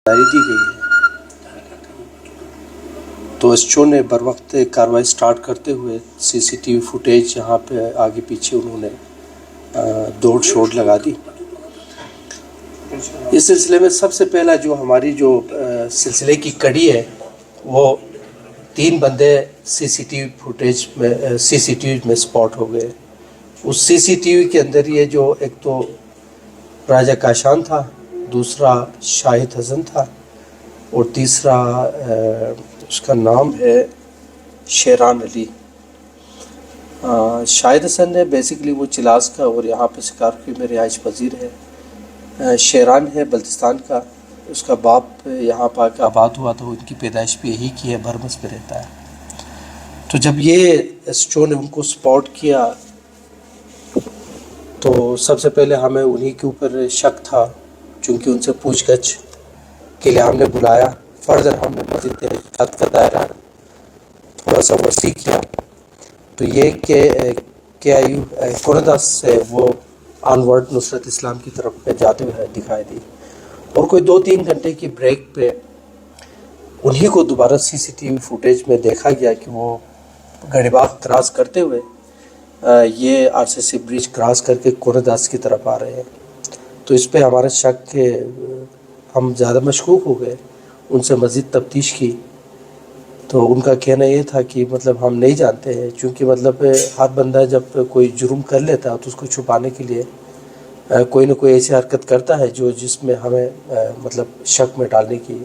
جاری دی گئی ہے تو ایس ایچ او نے بر وقت کارروائی سٹارٹ کرتے ہوئے سی سی ٹی وی فوٹیج یہاں پہ آگے پیچھے انہوں نے دوڑ شوڑ لگا دی۔ اس سلسلے میں سب سے پہلا جو ہماری جو سلسلے کی کڑی ہے وہ 3 بندے سی سی ٹی وی فوٹیج میں سی سی ٹی وی میں سپاٹ ہو گئے۔ اس سی سی ٹی وی کے اندر یہ جو ایک تو راجہ کاشان تھا، دوسرا شاہد حسن تھا اور تیسرا اس کا نام ہے شیران علی۔ شاہد حسن ہے بیسیکلی وہ چلاس کا اور یہاں پہ سکارپی میں رہائش پذیر ہے۔ شیران ہے بلتستان کا، اس کا باپ یہاں پہ آباد ہوا تو ان کی پیدائش بھی یہی کی ہے، برمس پہ رہتا ہے۔ تو جب یہ ایس ایچ او نے ان کو سپورٹ کیا تو سب سے پہلے ہمیں انہی کے اوپر شک تھا، چونکہ ان سے پوچھ گچھ کے لیے ہم نے بلایا۔ فردر ہم نے مزید تحقیقات کا دائرہ تھوڑا سا وسیع کیا تو یہ کہ کورداس سے وہ آنورڈ نصرت اسلام کی طرف پہ جاتے ہوئے دکھائی دی، اور کوئی 2-3 گھنٹے کی بریک پہ انہی کو دوبارہ سی سی ٹی وی فوٹیج میں دیکھا گیا کہ وہ گڑھی باغ کراس کرتے ہوئے یہ آر سی سی برج کراس کر کے کورداس کی طرف آ رہے ہیں۔ تو اس پہ ہمارا شک کہ ہم زیادہ مشکوک ہو گئے، ان سے مزید تفتیش کی تو ان کا کہنا یہ تھا کہ مطلب ہم نہیں جانتے ہیں، چونکہ مطلب ہر بندہ جب کوئی جرم کر لیتا ہے تو اس کو چھپانے کے لیے کوئی نہ کوئی ایسی حرکت کرتا ہے جس میں ہمیں مطلب شک میں ڈالنے کی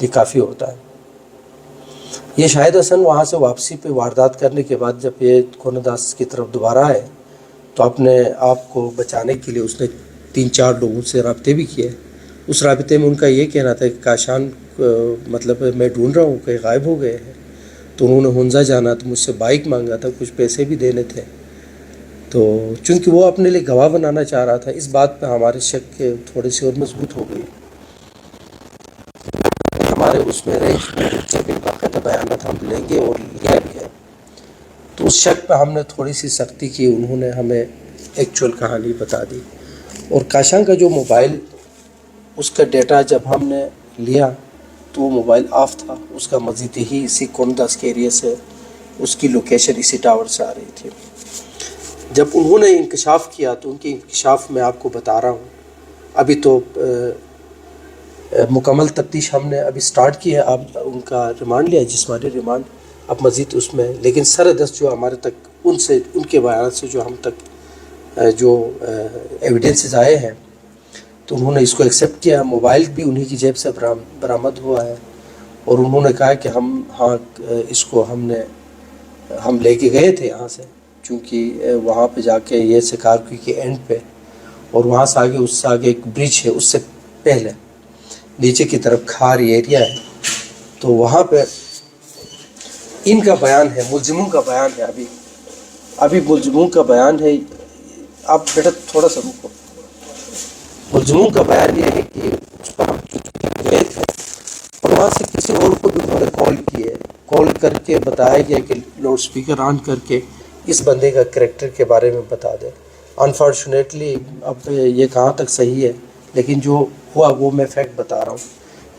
یہ کافی ہوتا ہے۔ یہ شاہد حسن وہاں سے واپسی پہ واردات کرنے کے بعد جب یہ کورداس کی طرف دوبارہ آئے تو اپنے آپ کو بچانے کے لیے اس نے 3-4 لوگوں سے رابطے بھی کیے۔ اس رابطے میں ان کا یہ کہنا تھا کہ کاشان مطلب میں ڈھونڈ رہا ہوں کہ غائب ہو گئے ہیں، تو انہوں نے ہنزا جانا تو مجھ سے بائک مانگا تھا، کچھ پیسے بھی دینے تھے، تو چونکہ وہ اپنے لیے گواہ بنانا چاہ رہا تھا، اس بات پہ ہمارے شک تھوڑی سی اور مضبوط ہو گئی۔ ہمارے اس میں رینج میں سے بھی باقاعدہ بیانات ہم لیں گے اور لیا بھی ہے، تو اس شک پہ ہم نے تھوڑی سی سختی کی، انہوں نے ہمیں ایکچوئل کہانی بتا دی۔ اور کاشان کا جو موبائل اس کا ڈیٹا جب ہم نے لیا تو وہ موبائل آف تھا، اس کا مزید ہی اسی کورداس کے ایریے سے اس کی لوکیشن اسی ٹاور سے آ رہی تھی۔ جب انہوں نے انکشاف کیا تو ان کی انکشاف میں آپ کو بتا رہا ہوں، ابھی تو مکمل تفتیش ہم نے ابھی سٹارٹ کی ہے، اب ان کا ریمانڈ لیا، جسمانی ریمانڈ، اب مزید اس میں، لیکن سردست جو ہمارے تک ان کے بیانات سے جو ہم تک جو ایویڈنسز آئے ہیں تو انہوں نے اس کو ایکسیپٹ کیا۔ موبائل بھی انہی کی جیب سے برآمد ہوا ہے، اور انہوں نے کہا کہ اس کو ہم لے کے گئے تھے یہاں سے، چونکہ وہاں پہ جا کے یہ سکارپی کے اینڈ پہ، اور وہاں سے آگے اس سے آگے ایک برج ہے، اس سے پہلے نیچے کی طرف کھار ایریا ہے، تو وہاں پہ ان کا بیان ہے، ملزموں کا بیان ہے، ابھی ملزموں کا بیان ہے۔ آپ بیٹا تھوڑا سا رکو۔ ملزموں کا بیان یہ ہے کہ اس پر ہم گئے تھے اور وہاں سے کسی اور کو بھی انہوں نے کال کر کے بتایا گیا کہ لاؤڈ سپیکر آن کر کے اس بندے کا کریکٹر کے بارے میں بتا دیں۔ انفارچونیٹلی اب یہ کہاں تک صحیح ہے، لیکن جو ہوا وہ میں فیکٹ بتا رہا ہوں،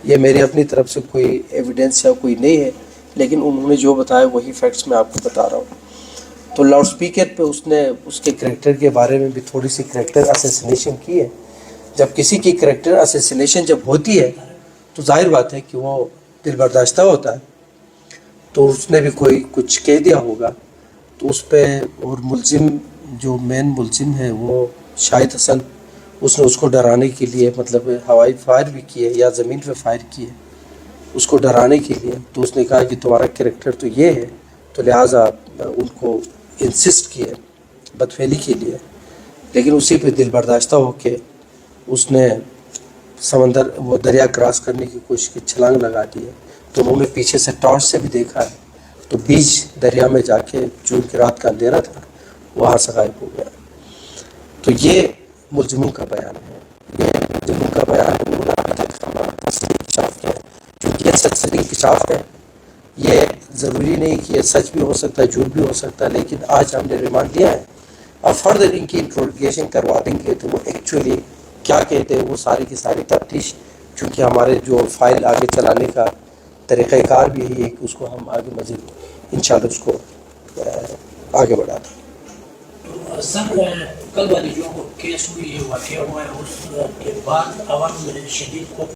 یہ میری اپنی طرف سے کوئی ایویڈنس یا کوئی نہیں ہے، لیکن انہوں نے جو بتایا وہی فیکٹس میں آپ کو بتا رہا ہوں۔ تو لاؤڈ سپیکر پہ اس نے اس کے کریکٹر کے بارے میں بھی تھوڑی سی کریکٹر اسیسینیشن کی ہے۔ جب کسی کی کریکٹر اسیسینیشن جب ہوتی ہے تو ظاہر بات ہے کہ وہ دل برداشتہ ہوتا ہے، تو اس نے بھی کوئی کچھ کہہ دیا ہوگا، تو اس پہ، اور ملزم جو مین ملزم ہے وہ شاہد حسن، اس نے اس کو ڈرانے کے لیے مطلب ہوائی فائر بھی کیے یا زمین پہ فائر کیے اس کو ڈرانے کے لیے، تو اس نے کہا کہ تمہارا کریکٹر تو یہ ہے، تو لہٰذا ان کو انسسٹ کیے بدفعلی کے لیے، لیکن اسی پہ دل برداشتہ ہو کے اس نے وہ دریا کراس کرنے کی کوشش کی، چھلانگ لگا دی ہے، تو انہوں نے پیچھے سے ٹارچ سے بھی دیکھا ہے، تو بیچ دریا میں جا کے جو ان کی رات کا اندھیرا تھا وہاں سے غائب ہو گیا۔ تو یہ ملزموں کا بیان ہے، یہ ملزموں کا بیان انہوں نے ابھی تک ہمارا تصدیق انکشاف کیا ہے، کیونکہ یہ سچ انکشاف ہے، یہ ضروری نہیں کہ یہ سچ بھی ہو سکتا ہے، جھوٹ بھی ہو سکتا ہے، لیکن آج ہم نے ریمانڈ لیا ہے، اب فردر ان کی انٹروگیشن کروا دیں گے تو وہ ایکچولی کیا کہتے ہیں وہ ساری کی ساری تفتیش چونکہ ہمارے جو فائل آگے چلانے کا طریقہ کار بھی یہی ہے کہ اس کو ہم آگے مزید انشاءاللہ اس کو آگے بڑھاتے ہیں. سر کل والی جو کیس ہوئی ہے واقعہ ہوا ہے اس کے بعد عوام میں شدید کو